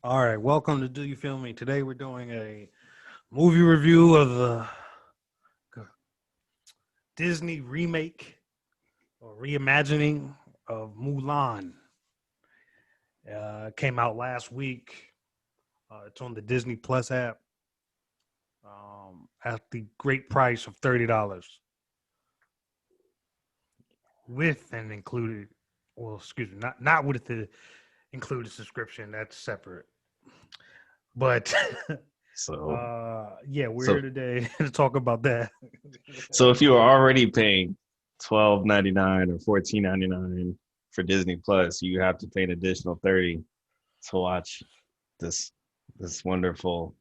All right, welcome to Do You Feel Me? Today we're doing a movie review of the Disney remake or reimagining of Mulan. Came out last week. It's on the Disney Plus app at the great price of $30 with and included. Well, excuse me, not with the included subscription. That's separate. But So, yeah, we're so, here today to talk about that. so if you are already paying $12.99 or $14.99 for Disney Plus, you have to pay an additional 30 to watch this this wonderful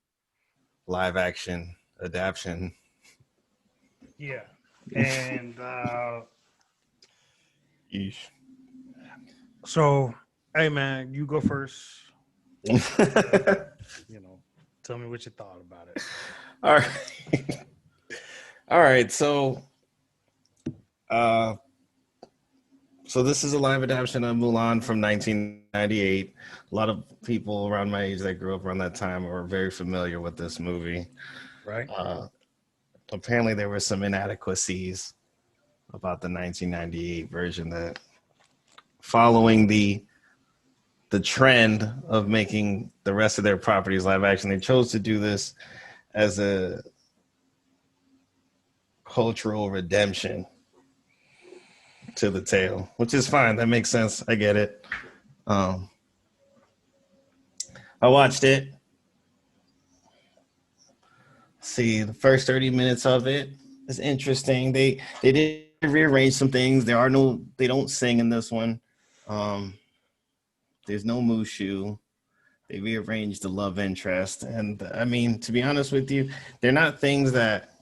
live action adaptation. Yeah. And Yeesh. so, hey man, you go first. You know, tell me what you thought about it. All right. All right. Uh, so this is a live adaptation of Mulan from 1998. A lot of people around my age that grew up around that time are very familiar with this movie. Right? Uh, Apparently, there were some inadequacies about the 1998 version that, following the trend of making the rest of their properties live action, they chose to do this as a cultural redemption to the tale, which is fine. That makes sense. I get it. Um, I watched it. See, the first 30 minutes of it is interesting. They did rearrange some things. They don't sing in this one. Um, there's no Mushu. They rearranged the love interest. And I mean, to be honest with you, they're not things that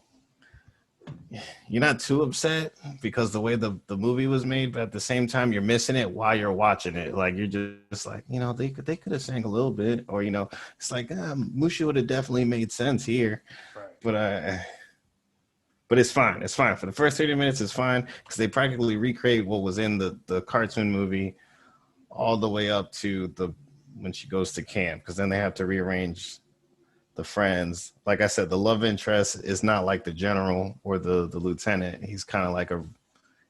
you're not too upset because the way the movie was made, but at the same time, you're missing it while you're watching it. Like you're just like, they could have sang a little bit, or it's like Mushu would have definitely made sense here. Right. But it's fine. It's fine. For the first 30 minutes, it's fine because they practically recreate what was in the cartoon movie all the way up to the when she goes to camp, because then they have to rearrange the friends. Like I said, the love interest is not like the general or the lieutenant. He's kind of like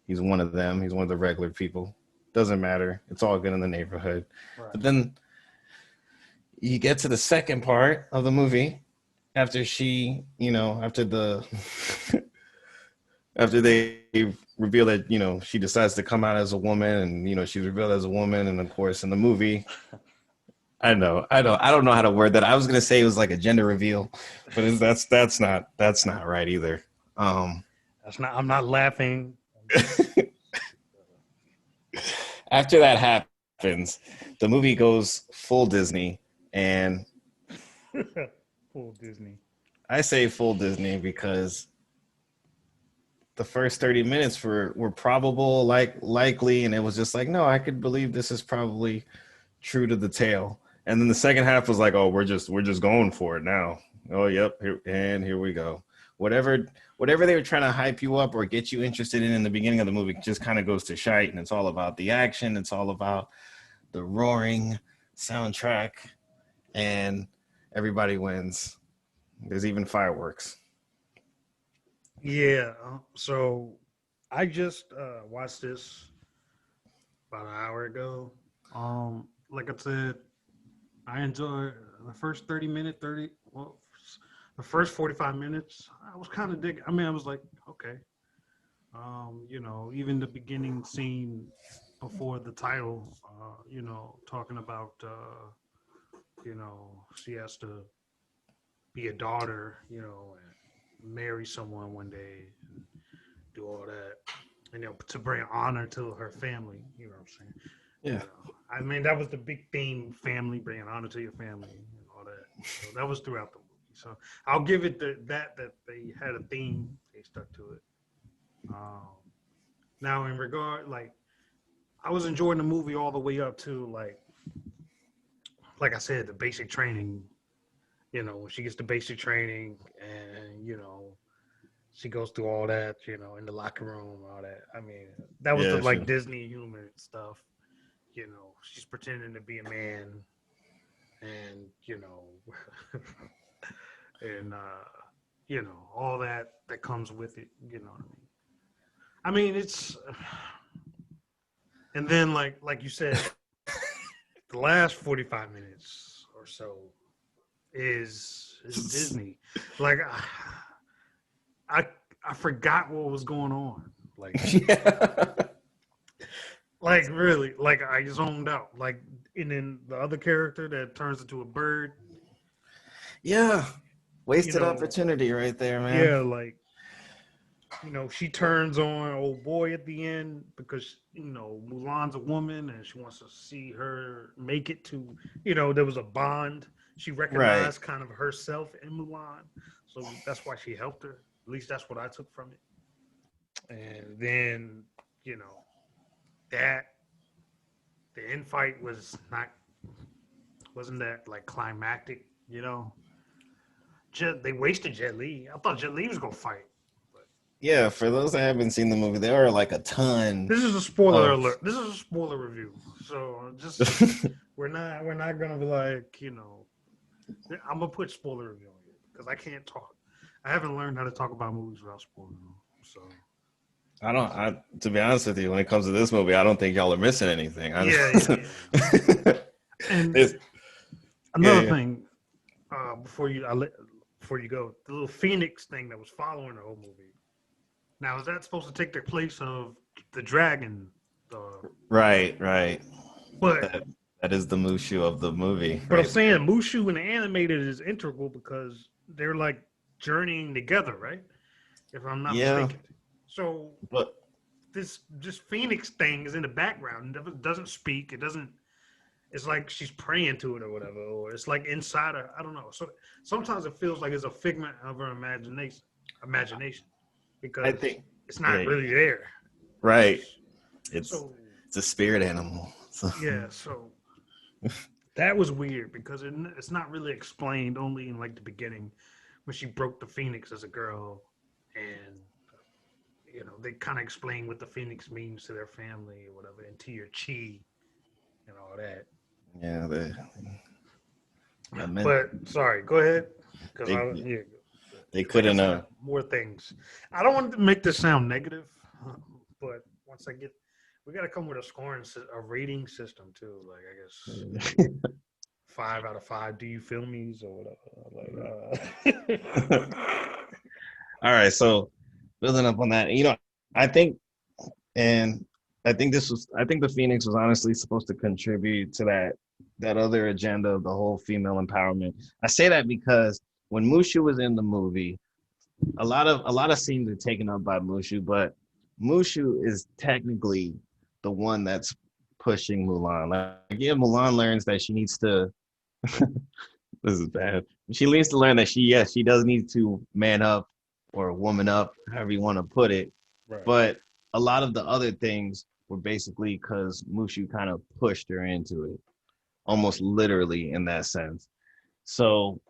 he's one of them. He's one of the regular people. Doesn't matter. It's all good in the neighborhood. Right. But then you get to the second part of the movie after after after they reveal that she decides to come out as a woman, and she's revealed as a woman, and of course in the movie, I don't know how to word that. I was gonna say it was like a gender reveal, but that's not right either. That's not. I'm not laughing. After that happens, the movie goes full Disney, and Full Disney. I say full Disney because the first 30 minutes were probable, likely, and it was just like, no, I could believe this is probably true to the tale. And then the second half was like, oh, we're just going for it now. Oh, yep, here we go. Whatever they were trying to hype you up or get you interested in the beginning of the movie just kind of goes to shite, and it's all about the action. It's all about the roaring soundtrack, and everybody wins. There's even fireworks. Yeah. So I just watched this about an hour ago. Like I said, I enjoyed the first 30. Well, the first 45 minutes. I was kind of digging. I mean, I was like, okay. Even the beginning scene before the title, talking about, she has to be a daughter, and marry someone one day and do all that, to bring honor to her family. You know what I'm saying? Yeah. I mean, that was the big theme: family, bringing honor to your family, and all that. So that was throughout the movie. So I'll give it that they had a theme, they stuck to it. Um, Now, in regard, like, I was enjoying the movie all the way up to like I said, the basic training. When she gets the basic training, and she goes through all that, in the locker room, all that. I mean, that was the Yeah, like sure. Disney humor stuff. She's pretending to be a man, and and all that comes with it. You know what I mean? I mean, it's and then like you said, the last 45 minutes or so is Disney. Like I I forgot what was going on. Like Yeah. like really, like I zoned out. Like and then the other character that turns into a bird, Yeah. you Wasted know, opportunity right there, man. yeah, like she turns on old boy at the end because Mulan's a woman and she wants to see her make it to there was a bond. She Right. recognized kind of herself in Mulan, so that's why she helped her. At least that's what I took from it. And then you know that the infight wasn't that like climactic. They wasted Jet Li. I thought Jet Li was gonna fight. But Yeah, for those that haven't seen the movie, there are like a ton this is a spoiler of alert. This is a spoiler review. So just we're not gonna be like I'm gonna put spoiler review on it because I can't talk. I haven't learned how to talk about movies without spoiling them. So I to be honest with you, when it comes to this movie, I don't think y'all are missing anything. yeah. And It's, yeah, another yeah. thing, before you go, the little Phoenix thing that was following the whole movie. Now is that supposed to take the place of the dragon? Right, right. But That is the Mushu of the movie, But I'm right saying there. Mushu and the animated is integral because they're like journeying together, right? If I'm not Yeah, mistaken. So but this just Phoenix thing is in the background. It doesn't speak. It doesn't. It's like she's praying to it or whatever, or it's like inside her. I don't know. So sometimes it feels like it's a figment of her imagination, I because think, it's yeah, not really yeah. there. Right. It's So it's a spirit animal. So yeah. So that was weird because it's not really explained. Only in like the beginning when she broke the Phoenix as a girl, and they kind of explain what the Phoenix means to their family or whatever, and to your chi and all that. yeah, I meant But sorry, go ahead, because they they because I got couldn't some more things. I don't want to make this sound negative, but once I get, we got to come with a rating system too. Like I guess 5 out of 5. Do you feel me's or whatever? All right, so building up on that, I think, and I think the Phoenix was honestly supposed to contribute to that other agenda of the whole female empowerment. I say that because when Mushu was in the movie, a lot of scenes are taken up by Mushu, but Mushu is technically the one that's pushing Mulan. Like, yeah, Mulan learns that she needs to. This is bad. She needs to learn that she does need to man up or woman up, however you want to put it. Right. But a lot of the other things were basically because Mushu kind of pushed her into it, almost literally in that sense. So,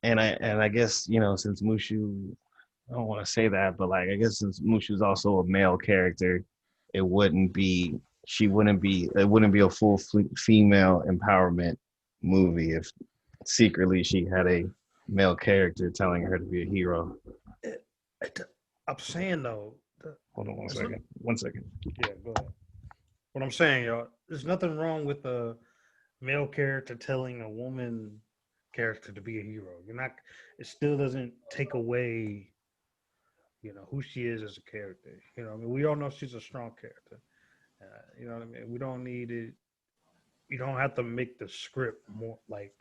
and I guess since Mushu, I don't want to say that, but like I guess since Mushu's also a male character, it wouldn't be it wouldn't be a full female empowerment movie if secretly she had a male character telling her to be a hero. It, I'm saying though, Hold on one second. One second. yeah, go ahead. What I'm saying, y'all, there's nothing wrong with a male character telling a woman character to be a hero. You're not. It still doesn't take away, who she is as a character. I mean, we all know she's a strong character. You know what I mean? We don't need it. You don't have to make the script more like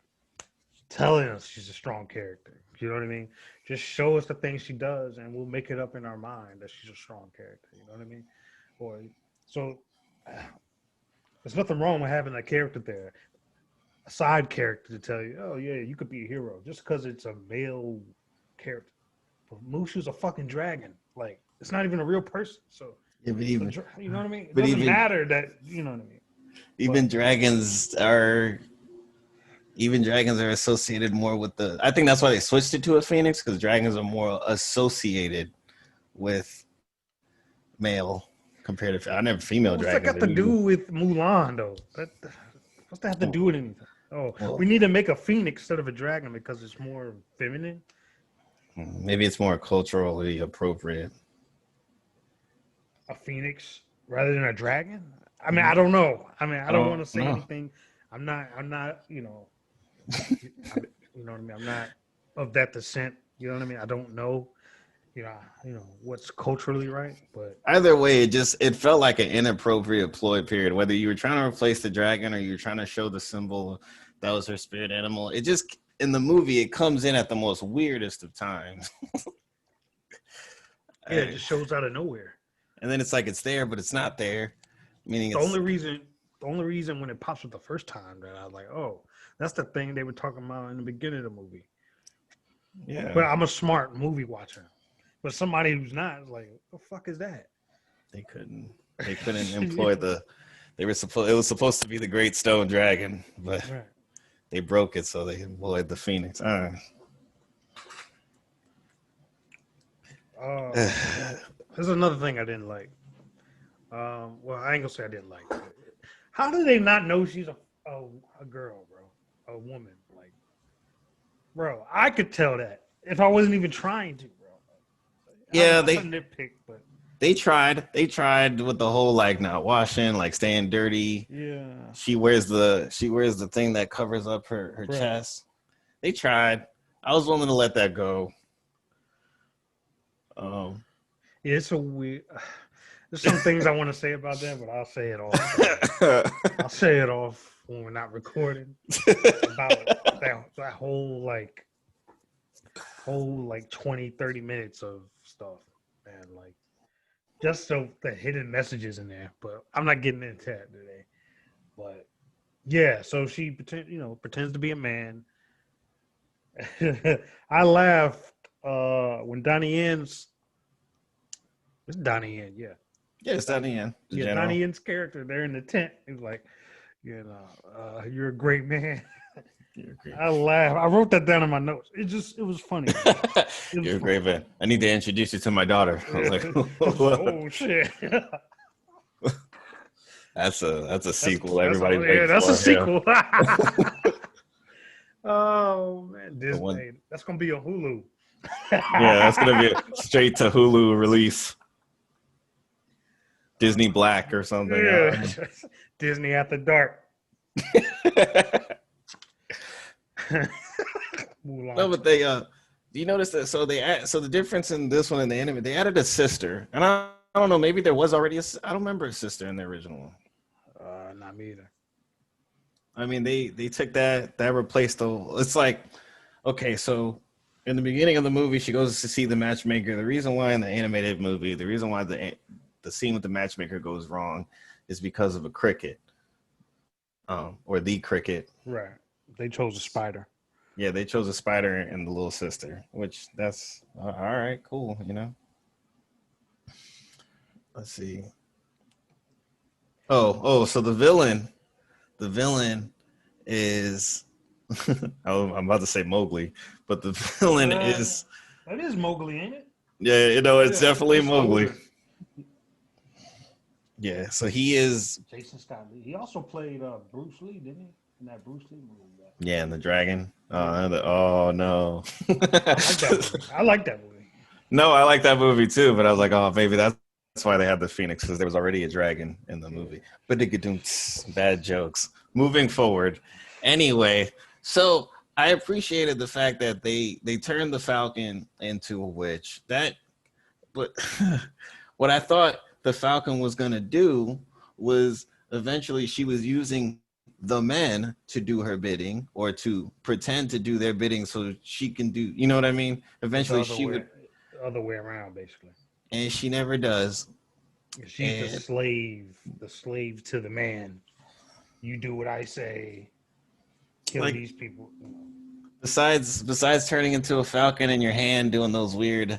telling us she's a strong character. You know what I mean? Just show us the things she does, and we'll make it up in our mind that she's a strong character. You know what I mean? Or so there's nothing wrong with having a character there, a side character to tell you, oh yeah, you could be a hero just because it's a male character. But Mushu's a fucking dragon. Like it's not even a real person. So Yeah, but you know what I mean? It but doesn't even matter that you know what I mean. even But dragons are even dragons are associated more with the. I think that's why they switched it to a phoenix, because dragons are more associated with male compared to. I never female what's that dragons got are to do usually. with Mulan though? What's that have to do with anything? Oh, Well, we need to make a phoenix instead of a dragon because it's more feminine. maybe it's more culturally appropriate. A phoenix rather than a dragon. I mean, I Mm, don't know. I mean, I I don't want to don't say know. anything. I'm not. I'm not. You know what I mean. I'm not of that descent. You know what I mean. I don't know. What's culturally right, but Either way, it felt like an inappropriate ploy period. Whether you were trying to replace the dragon or you were trying to show the symbol that was her spirit animal, it just in the movie it comes in at the most weirdest of times. yeah, it I- just shows out of nowhere. and then it's like it's there, but it's not there. Meaning The it's only reason, the only reason when it pops up the first time that I was like, oh, that's the thing they were talking about in the beginning of the movie. But yeah. I'm a smart movie watcher. But somebody who's not is like, what the fuck is that? They couldn't employ the it was supposed to be the Great Stone Dragon, but Right. they broke it so they employed the Phoenix. Uh, there's another thing I didn't like. Well, I ain't gonna say I didn't like. How do they not know she's a girl, bro? A woman, like, bro. I could tell that if I wasn't even trying to, bro. Yeah, That's a nitpick, but they tried with the whole like not washing, like staying dirty. yeah, She wears the thing that covers up her right. chest. They tried. I was willing to let that go. Um, Yeah, it's a weird. There's some things I want to say about that, but I'll say it off. I'll say it off when we're not recording about that whole 20, 30 minutes of stuff, and like just so the hidden messages in there. But I'm not getting into that today. But yeah, so she pretends to be a man. I laughed when Donnie Yen's. It's Donnie Yen, yeah. yeah, it's not the end. The Yeah, general. Donnie Yen's character, they're in the tent. He was like, you're a great man. I laughed. I wrote that down in my notes. It was funny. It was You're a funny. great man. I need to introduce you to my daughter. I was like, Oh shit. that's a sequel. Everybody Yeah, waits that's for. a sequel. Oh man, The one- Disney. That's gonna be on Hulu. Yeah, that's gonna be a straight to Hulu release. Disney Black or something. Yeah. Disney After Dark. Mulan. No, but they do you notice that? So the difference in this one and the anime, they added a sister, and I don't know, maybe there was already I don't remember a sister in the original one. Not me either. I mean, they took that replaced the. It's like, okay, so in the beginning of the movie, she goes to see the matchmaker. The reason why in the animated movie, the reason why the scene with the matchmaker goes wrong is because of a cricket, or the cricket. Right. They chose a spider. Yeah, they chose a spider and the little sister, which that's all right, cool, you know. Let's see. So the villain is I'm about to say Mowgli, but the villain is That is Mowgli, ain't it? yeah, it's definitely it's Mowgli. older. Yeah, so he is Jason Scott Lee. He also played Bruce Lee, didn't he? In that Bruce Lee movie. yeah, and the dragon. Oh no. I like that movie. No, I like that movie too, but I was like, oh, maybe that's why they had the Phoenix, because there was already a dragon in the movie. But bad jokes. Moving forward. Anyway, so I appreciated the fact that they turned the Falcon into a witch. But what I thought the Falcon was gonna do was eventually she was using the men to do her bidding or to pretend to do their bidding so she can do, you know what I mean? Eventually would other way around, basically. And she never does. She's the slave to the man. You do what I say. Kill these people. Besides turning into a falcon in your hand, doing those weird,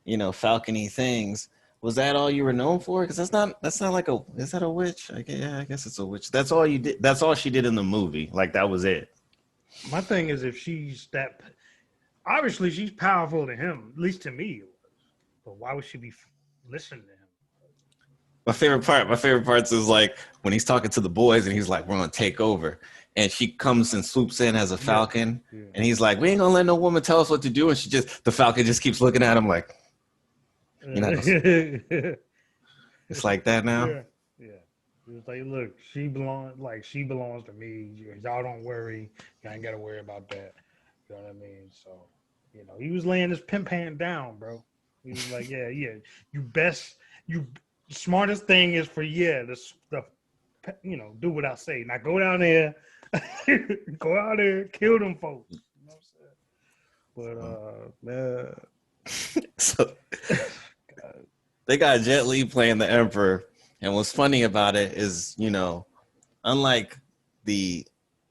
falcony things, was that all you were known for? Because that's not like is that a witch? I guess it's a witch. That's all you did. That's all she did in the movie. Like that was it. My thing is, if she's that, obviously she's powerful to him, at least to me. But why would she be listening to him? My favorite parts is like when he's talking to the boys and he's like, "We're gonna take over," and she comes and swoops in as a falcon, Yeah. and he's like, "We ain't gonna let no woman tell us what to do," and the falcon just keeps looking at him like, "You're not gonna." It's like that now. Yeah, yeah. It was like, look, she belongs to me. Y'all don't worry. Y'all ain't gotta worry about that. You know what I mean? So, he was laying his pimp hand down, bro. He was like, yeah, yeah. You smartest thing is for do what I say. Now go down there, go out there, kill them folks. You know what I'm saying? But So they got Jet Li playing the Emperor, and what's funny about it is, unlike the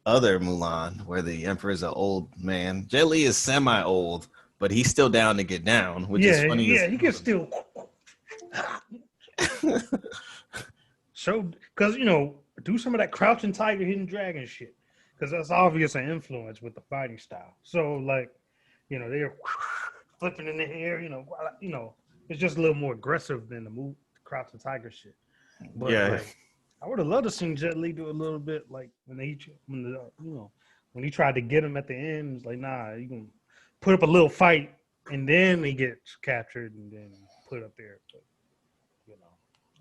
other Mulan, where the Emperor is an old man, Jet Li is semi-old, but he's still down to get down, which is funny. Yeah, he can still show, because do some of that Crouching Tiger, Hidden Dragon shit, because that's obvious an influence with the fighting style. So they're flipping in the air, it's just a little more aggressive than the Crouching Tiger shit. But Yeah. I would have loved to see Jet Li do a little bit like when he tried to get him at the end. It's like, nah, you can put up a little fight and then he gets captured and then put up there. But,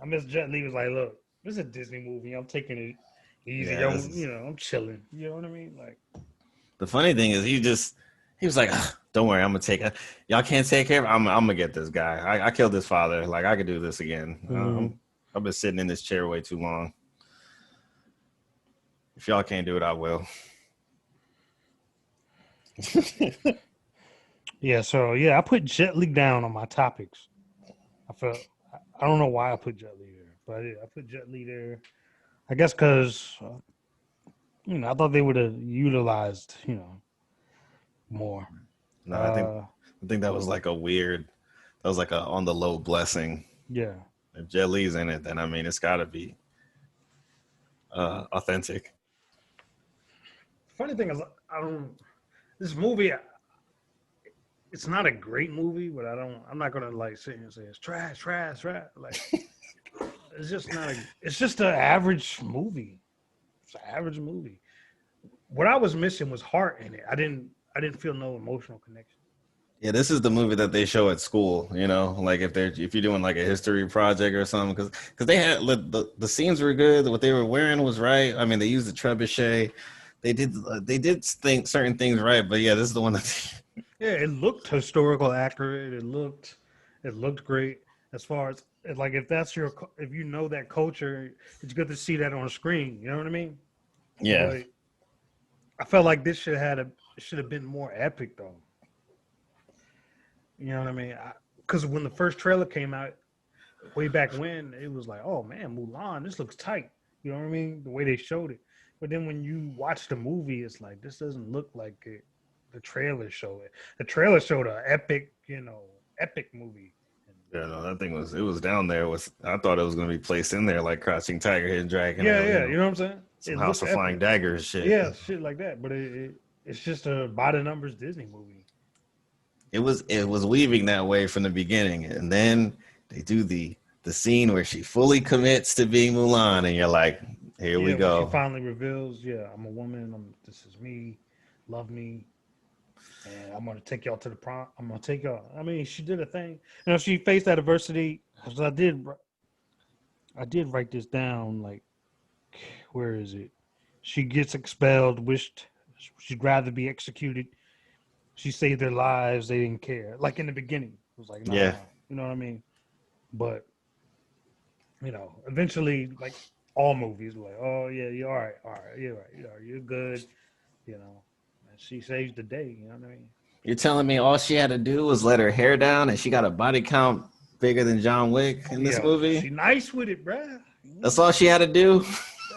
I miss Jet Li was like, look, this is a Disney movie. I'm taking it easy. Yeah, I'm chilling. You know what I mean? Like, the funny thing is, he was like, "Don't worry, I'm gonna take it. Y'all can't take care of. I'm gonna get this guy. I killed his father. Like, I could do this again. I've been sitting in this chair way too long. If y'all can't do it, I will." yeah. So I put Jet Li down on my topics. I don't know why I put Jet Li there, but I put Jet Li there. I guess because I thought they would have utilized more. No, I think that was like a on the low blessing. Yeah. If Jet Li's in it, then I mean it's got to be authentic. Funny thing is, this movie. It's not a great movie, but I'm not gonna like sit here and say it's trash. Like, it's just not. It's just an average movie. It's an average movie. What I was missing was heart in it. I didn't feel no emotional connection. Yeah, this is the movie that they show at school. Like if you're doing like a history project or something, because they had the scenes were good. What they were wearing was right. I mean, they used the trebuchet. They did think certain things right, but yeah, this is the one that. Yeah, it looked historical accurate. It looked great as far as like if you know that culture, it's good to see that on screen. You know what I mean? Yeah. But I felt like this should have been more epic though. You know what I mean? Because when the first trailer came out, way back when, it was like, oh man, Mulan, this looks tight. You know what I mean? The way they showed it. But then when you watch the movie, it's like this doesn't look like it. The trailer showed it. The trailer showed an epic movie. Yeah, no, that thing was down there. I thought it was going to be placed in there like Crouching Tiger, Hidden Dragon. Yeah, you know what I'm saying? Some House of Flying Daggers shit. Yeah, shit like that. But it's just a by the numbers Disney movie. It was weaving that way from the beginning, and then they do the scene where she fully commits to being Mulan, and you're like, here we go. She finally reveals, I'm a woman. This is me. Love me. And I'm gonna take y'all to the prom. I'm gonna take y'all. I mean, she did a thing. She faced that adversity. Cause I did write this down. Like, where is it? She gets expelled. Wished she'd rather be executed. She saved their lives. They didn't care. Like in the beginning, it was like, nah, yeah, you know what I mean. But eventually, like all movies, were like, oh yeah, you're all right, you're good, She saves the day, you know what I mean? You're telling me all she had to do was let her hair down and she got a body count bigger than John Wick in this movie? She nice with it, bruh. That's all she had to do?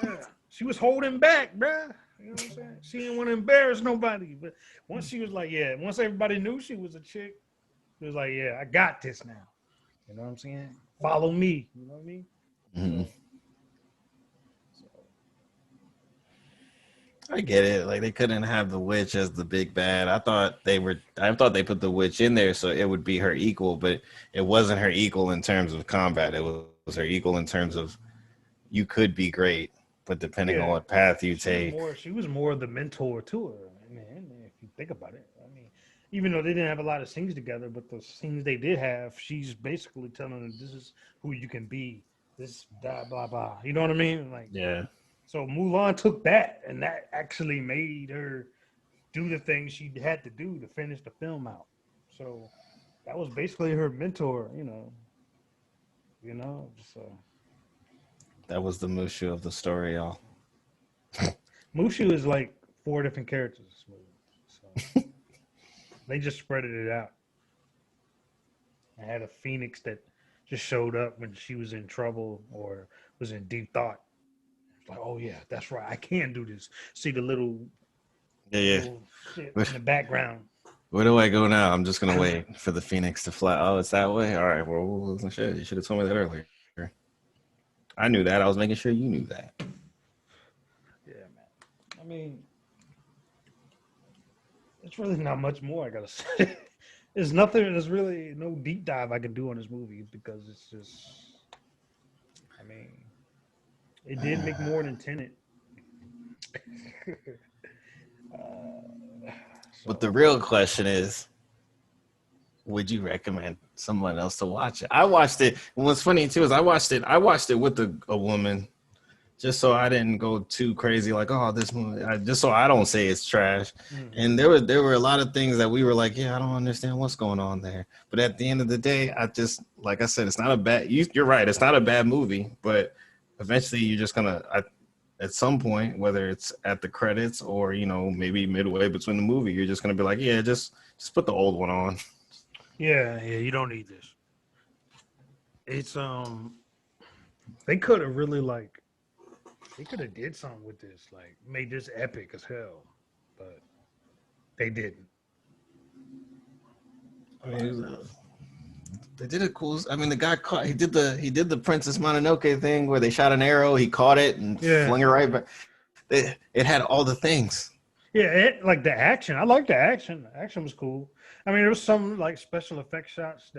Yeah. She was holding back, bruh. You know what I'm saying? She didn't want to embarrass nobody. But once she was like, once everybody knew she was a chick, it was like, I got this now. You know what I'm saying? Follow me. You know what I mean? Mm-hmm. I get it. Like they couldn't have the witch as the big bad. I thought they put the witch in there so it would be her equal, but it wasn't her equal in terms of combat. It was her equal in terms of you could be great. but depending on Yeah, what path you take, she was more the mentor to her. I mean, if you think about it, I mean, even though they didn't have a lot of scenes together, but the scenes they did have, she's basically telling them this is who you can be. This blah blah blah. You know what I mean? Like, yeah, so Mulan took that, and that actually made her do the things she had to do to finish the film out. So that was basically her mentor. So that was the Mushu of the story, y'all. Mushu is like four different characters in this movie. So they just spreaded it out. I had a phoenix that just showed up when she was in trouble or was in deep thought. It's like, oh yeah, that's right. I can do this. See the Yeah, yeah. little shit Where, in the background. where do I go now? I'm just gonna wait for the Phoenix to fly. Oh, it's that way. All right. Well, shit. You should have told me that earlier. I knew that. I was making sure you knew that. Yeah, man. I mean, it's really not much more I gotta say. There's nothing. There's really no deep dive I can do on this movie because it's just. I mean, it did make more than Tenet. uh, But the so real question is, would you recommend someone else to watch it? I watched it. And what's funny too is I watched it. I watched it with a woman, just so I didn't go too crazy. Like, oh, this movie. Just so I don't say it's trash. mm-hmm. And there were a lot of things that we were like, yeah, I don't understand what's going on there. But at the end of the day, I just, like I said, it's not a bad. You're right. It's not a bad movie. But eventually, you're just gonna. At some point, whether it's at the credits or maybe midway between the movie, you're just gonna be like, yeah, just put the old one on. Yeah, you don't need this. It's they could have really like they could have did something with this, like made this epic as hell, but they didn't. I mean, they did a cool. I mean, the guy caught. He did the Princess Mononoke thing where they shot an arrow, he caught it and Yeah, flung it right back. It had all the things. yeah, like the action. I like the action. The action was cool. I mean, there was some like special effect shots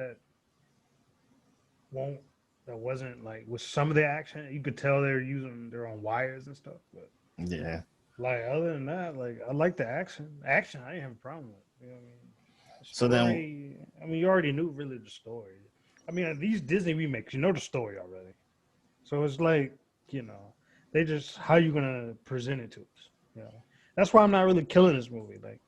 won't that wasn't like with some of the action. You could tell they're using their own wires and stuff, but Yeah. like other than that, like I like the action. Action, I didn't have a problem with. You know what I mean? The So then, story. I mean, you already knew really the story. I mean, these Disney remakes, you know the story already. So it's like, you know, they just how you gonna present it to us. You know, that's why I'm not really killing this movie. Like,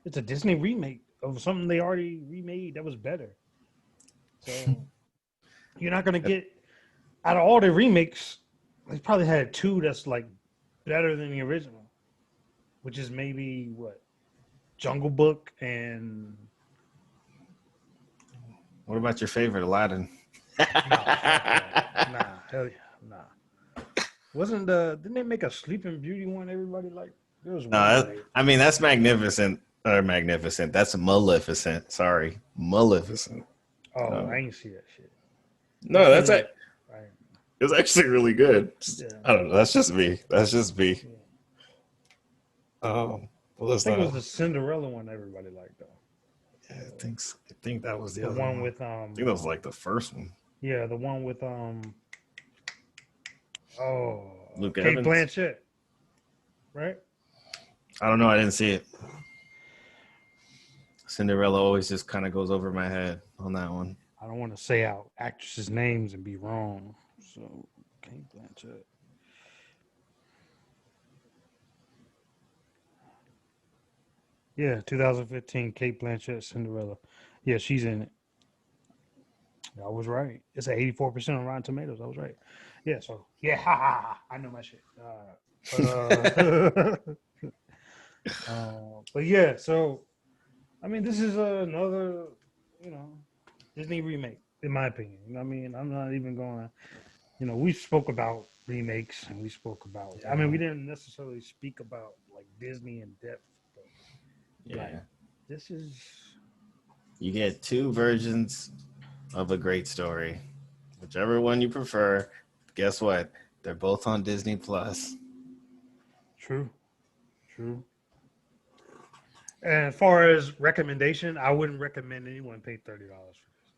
it's a Disney remake of something they already remade that was better. So you're not gonna get out of all the remakes. They probably had two that's like better than the original, which is maybe what Jungle Book and what about your favorite Aladdin? nah, fuck that. Nah, hell yeah, nah. Didn't they make a Sleeping Beauty one? Everybody like there was one No, way. I mean that's magnificent. Or magnificent. That's Maleficent. Sorry, Maleficent. Oh, I Um, ain't see that shit. no, Which one is it? Right. it's actually really good. Yeah. I don't know. That's just me. That's just me. Yeah. Well, I that's think it not. was the Cinderella one everybody liked though. Yeah, I think that was the The other one one. with I think that was like the first one. yeah, the one with Luke Kate Evans. Blanchett, right? I don't know. I didn't see it. Cinderella always just kind of goes over my head on that one. I don't want to say out actresses' names and be wrong. So Kate Blanchett. Yeah, 2015 Kate Blanchett Cinderella. Yeah, she's in it. I was right. It's at 84% on Rotten Tomatoes. I was right. Yeah, so yeah, ha, ha, ha. I know my shit. But yeah, so I mean, this is another, you know, Disney remake, in my opinion. You know what I mean? I'm not even going to, we spoke about remakes and we spoke about, I mean, we didn't necessarily speak about like Disney in depth, but like, Yeah. this is You get two versions of a great story. Whichever one you prefer, guess what? They're both on Disney Plus. true. True. And as far as recommendation, I wouldn't recommend anyone pay $30 for this.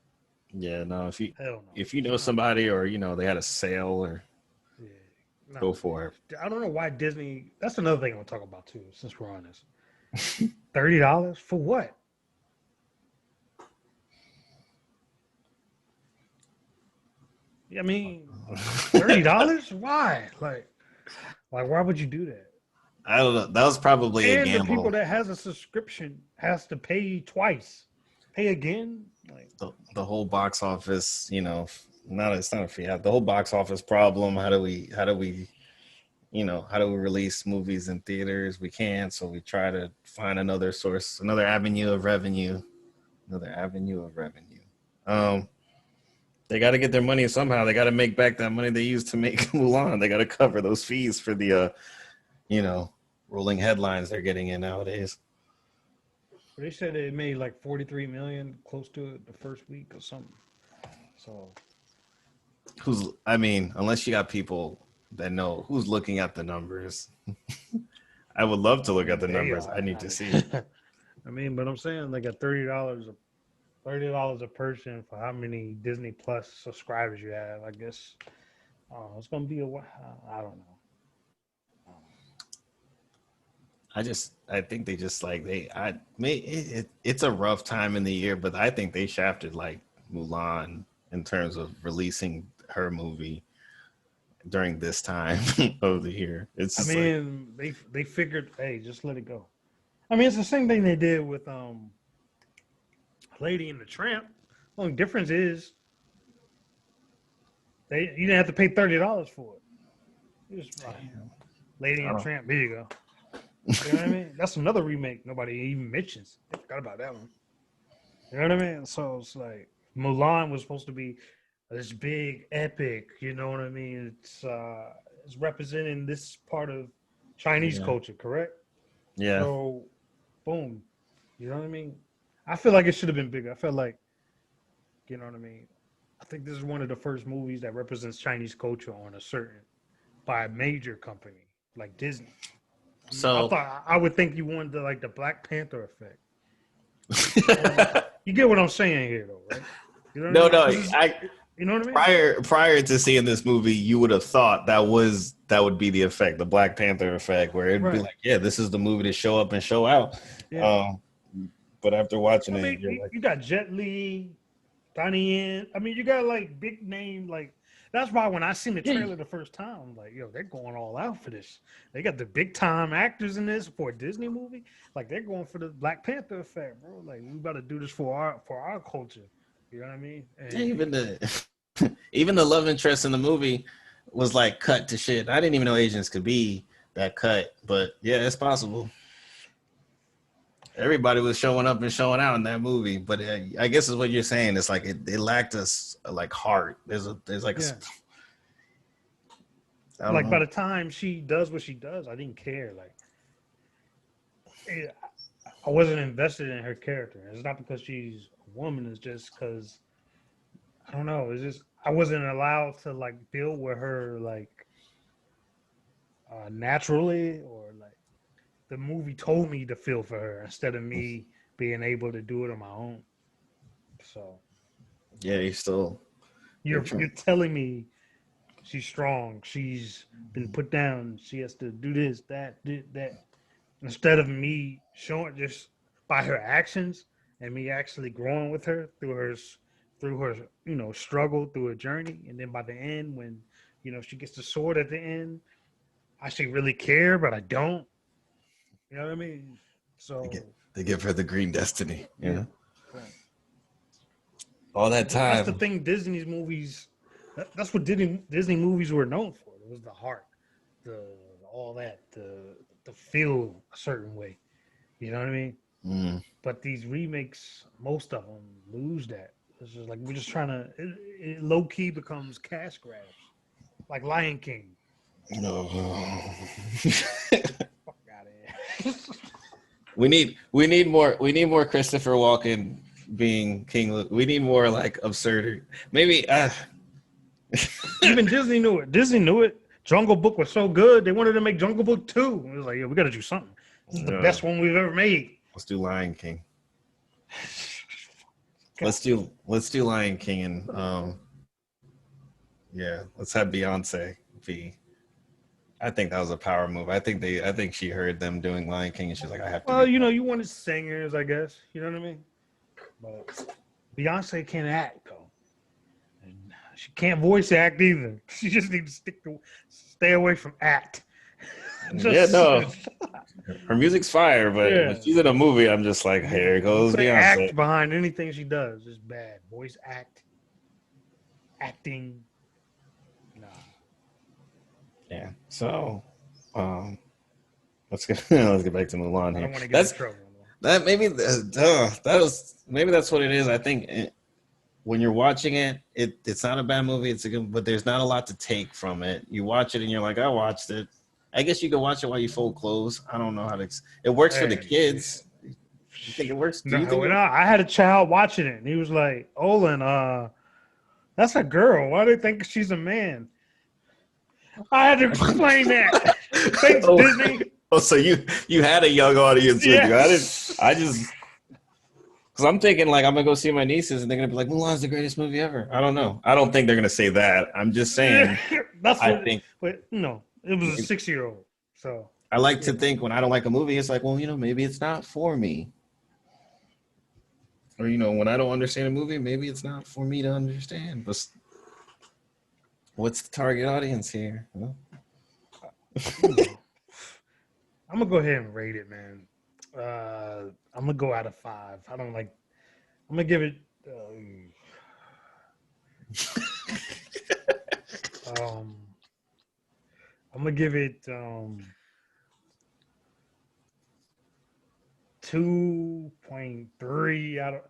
Yeah, no, if you Hell no. if you know somebody or they had a sale or Yeah. No, Go for it. I don't know why Disney. That's another thing I'm gonna talk about too. Since we're on this, $30 for what? I mean, $30? Why? Like why would you do that? I don't know. That was probably a And the people gamble. that has a subscription has to pay twice. Pay again? Like The whole box office, not it's not a fee. The whole box office problem. How do we release movies in theaters? We can't, so we try to find another source, another avenue of revenue, another avenue of revenue. Um, they got to get their money somehow. They got to make back that money they used to make Mulan. They got to cover those fees for the, you know, rolling headlines they're getting in nowadays. they said it made like 43 million close to it the first week or something. So I mean, unless you got people that know who's looking at the numbers. I would love to look at the they numbers. I are. need to see. I mean, but I'm saying like at $30 a person for how many Disney Plus subscribers you have. I guess it's gonna be I don't know. I think they just like it's a rough time in the year, but I think they shafted like Mulan in terms of releasing her movie during this time of the year. It's I just like, mean, they figured, hey, just let it go. I mean, it's the same thing they did with Lady and the Tramp. The only difference is you didn't have to pay $30 for it. You just like Lady and the oh, Tramp. There you go. You know what I mean? That's another remake nobody even mentions. I forgot about that one. You know what I mean? So it's like Mulan was supposed to be this big epic. You know what I mean? It's representing this part of Chinese yeah, culture, correct? yeah. So, boom. You know what I mean? I feel like it should have been bigger. I feel like, you know what I mean? I think this is one of the first movies that represents Chinese culture on a certain by a major company like Disney. I So thought I would think you wanted the Black Panther effect. You get what I'm saying here, though, right? You know what I no, mean? no. You know what I mean? Prior to seeing this movie, you would have thought that would be the effect, the Black Panther effect, where it'd be Right. like, yeah, this is the movie to show up and show out. Yeah. Um, but after watching I it, mean, you're like, you got Jet Li, Donnie Yen. I mean, you got like big name. Like that's why when I seen the yeah. trailer the first time, I'm like, yo, they're going all out for this. They got the big time actors in this for a Disney movie. Like they're going for the Black Panther effect, bro. Like we got to do this for our culture. You know what I mean? And Even the even the love interest in the movie was like cut to shit. I didn't even know Asians could be that cut, but yeah, it's possible. Everybody was showing up and showing out in that movie, but I guess is what you're saying. It's like it lacked us like heart. There's like yeah, I don't like by know. the time she does what she does, I didn't care. Like I wasn't invested in her character. It's not because she's a woman. It's just because I don't know. It's just I wasn't allowed to like build with her like naturally or like the movie told me to feel for her instead of me being able to do it on my own. So Yeah, you're trying. you're telling me she's strong. She's been put down. She has to do this, that, did that. Instead of me showing just by her actions and me actually growing with her through her struggle through her journey, and then by the end when she gets the sword at the end, I should really care, but I don't. You know what I mean? So They give her the green destiny. yeah, right. All that That's the time. thing. Disney's movies. That's what Disney movies were known for. It was the heart, the all that, the feel a certain way. You know what I mean? Mm, But these remakes, most of them lose that. It's just like we're just trying to. It low key becomes cash grabs, like Lion King. no. Fuck out of here. We need more Christopher Walken being King. We need more like absurd. Maybe Even Disney knew it. Disney knew it. Jungle Book was so good, they wanted to make Jungle Book 2. It was like, yeah, we got to do something. This is the best one we've ever made. let's do Lion King. God. Let's do Lion King and yeah, let's have Beyonce be. I think that was a power move. I think she heard them doing Lion King and she's like, I have to Well, get you know, that. you wanted singers, I guess. You know what I mean? But Beyonce can't act though. And she can't voice act either. She just needs to stay away from act. Yeah, Just no. Her music's fire, but when yeah. she's in a movie, I'm just like, Yeah. here You goes put Beyonce. act behind anything she does, it's bad. Voice act, acting. Nah. Yeah. So let's get let's get back to Mulan I here. don't want to get in That's trouble. that maybe maybe that's what it is. I think when you're watching it, it's not a bad movie. It's a good, but there's not a lot to take from it. You watch it and you're like, I watched it. I guess you can watch it while you fold clothes. I don't know how to. It works for the Hey. kids. You think it works? Do you think No, it? I had a child watching it, and he was like, "Olin, that's a girl. Why do they think she's a man?" I had to explain that. Thanks, oh, Disney. oh, so you had a young audience with you. I didn't. Yes. I just because I'm thinking like I'm gonna go see my nieces and they're gonna be like, Mulan's the greatest movie ever. I don't know. I don't think they're gonna say that. I'm just Yeah, saying. that's I what. think But no, it was a 6-year-old. So I like yeah. to think when I don't like a movie, it's like, well, maybe it's not for me. Or when I don't understand a movie, maybe it's not for me to understand. But what's the target audience here? You know, I'm gonna go ahead and rate it, man. I'm gonna go out of 5. I don't like. I'm gonna give it. Um, I'm gonna give it 2.3 out of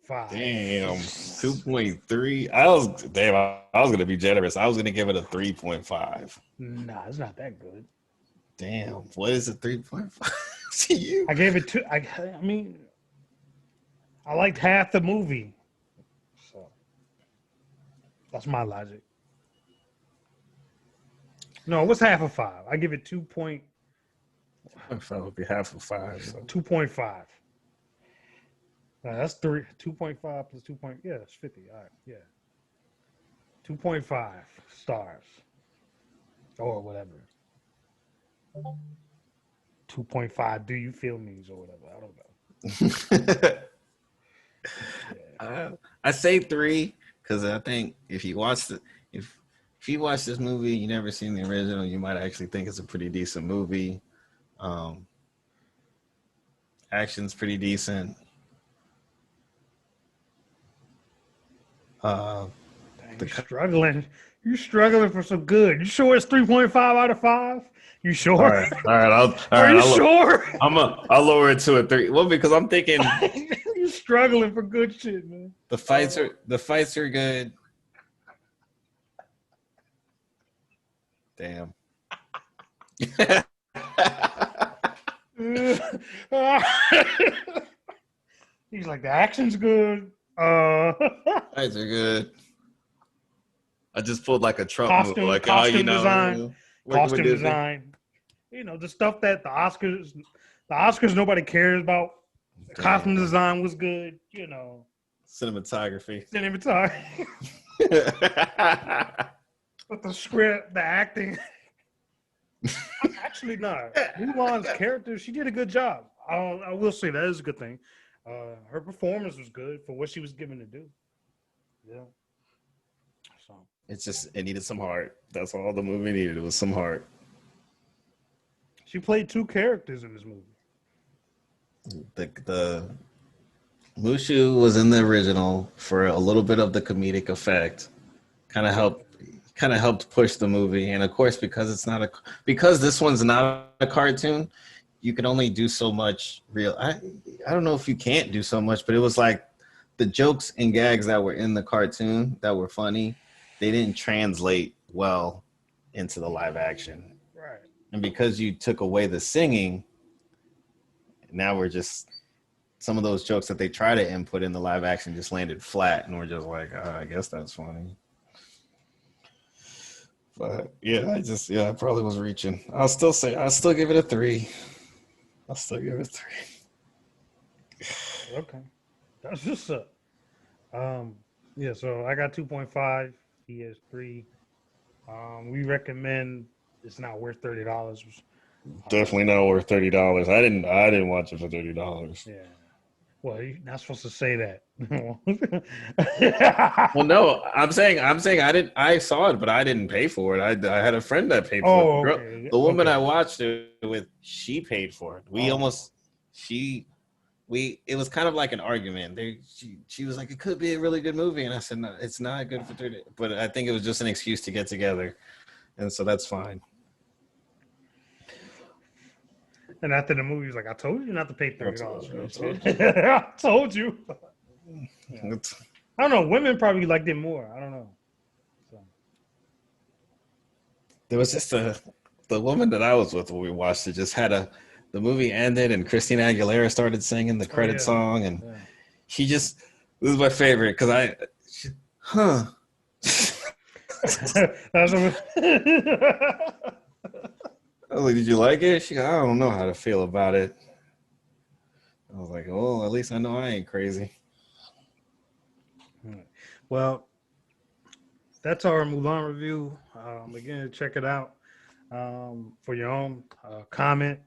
5. Damn, 2.3. I was gonna be generous. I was gonna give it a 3.5. Nah, it's not that good. Damn, what is a 3.5 to you? I gave it two. I mean, I liked half the movie, so that's my logic. No, what's half of 5? I give it 2.5 would be half of 5. So 2.5. That's 2.5 plus 2. Yeah, it's 50. All right, yeah, 2.5 stars or whatever. 2.5. Do you feel me's or whatever? I don't know. I say 3 because I think if you watch if you watch this movie, you never seen the original, you might actually think it's a pretty decent movie. Um, Action's pretty decent. Uh, Dang, the you're struggling. You're struggling for some good. You sure it's 3.5 out of 5? You all sure? right, all right, Are you I'll sure? I'll lower it to a 3. Well, because I'm thinking You're struggling for good shit, man. the fights are good. Damn. He's like, the action's good. Fights are good. I just pulled like a Trump move, costume, like costume design, working with costume Disney. design. The stuff that the Oscars nobody cares about. The costume Damn. design was good. Cinematography. Cinematography, but the script, the acting. Actually, not. Mulan's character, she did a good job. I will say that is a good thing. Her performance was good for what she was given to do. Yeah. So It needed some heart. That's all the movie needed. It was some heart. she played 2 characters in this movie. The Mushu was in the original for a little bit of the comedic effect. Kind of helped push the movie, and of course because this one's not a cartoon, you can only do so much real. I don't know if you can't do so much, but it was like the jokes and gags that were in the cartoon that were funny, they didn't translate well into the live action. Right. And because you took away the singing, now we're just some of those jokes that they try to input in the live action just landed flat, and we're just like, I guess that's funny. But yeah, I probably was reaching. I'll still give it a 3. I'll still give it a 3. Okay. That's just a yeah, so I got 2.5. He has 3. We recommend it's not worth $30. Definitely not worth $30. I didn't watch it for $30. Yeah. Well, you're not supposed to say that. Well, no, I'm saying I saw it, but I didn't pay for it. I had a friend that paid for it. Oh, okay. The woman Okay. I watched it with, she paid for it. It was kind of like an argument. She was like, it could be a really good movie, and I said, no, it's not good for 30. But I think it was just an excuse to get together, and so that's fine. And after the movie, he's like, I told you not to pay $30 for I this told shit. I told you. Yeah. It's- I don't know. Women probably liked it more. I don't know. So. There was just the woman that I was with when we watched it just had the movie ended and Christina Aguilera started singing the credit song, and Yeah. this is my favorite because huh. That's what I was like, did you like it? She goes, I don't know how to feel about it. I was like, well, at least I know I ain't crazy. Well, that's our Mulan review. Again, check it out for your own comment.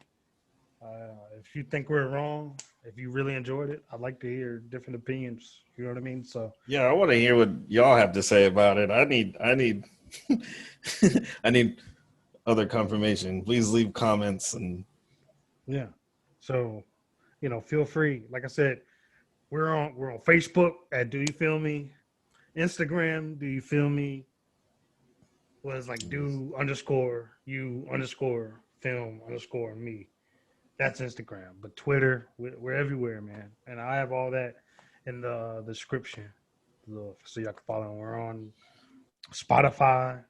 If you think we're wrong, if you really enjoyed it, I'd like to hear different opinions. You know what I mean? So Yeah, I want to hear what y'all have to say about it. I need I need other confirmation. Please leave comments and yeah. So feel free. Like I said, we're on Facebook at Do You Feel Me? Instagram, Do You Feel Me? Was like do underscore you underscore film underscore me. That's Instagram. But Twitter, we're everywhere, man. And I have all that in the description. So y'all can follow. We're on Spotify,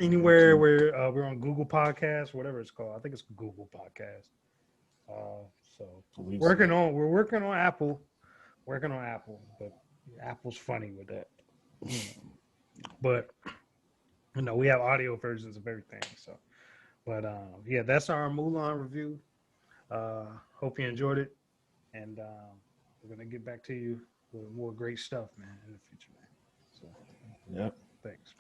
anywhere where we're on Google Podcasts, whatever it's called. I think it's Google Podcast. So we're working on Apple, but Apple's funny with that. But we have audio versions of everything. So, but yeah, that's our Mulan review. Hope you enjoyed it, and we're gonna get back to you with more great stuff, man, in the future, man. So, yep. thanks.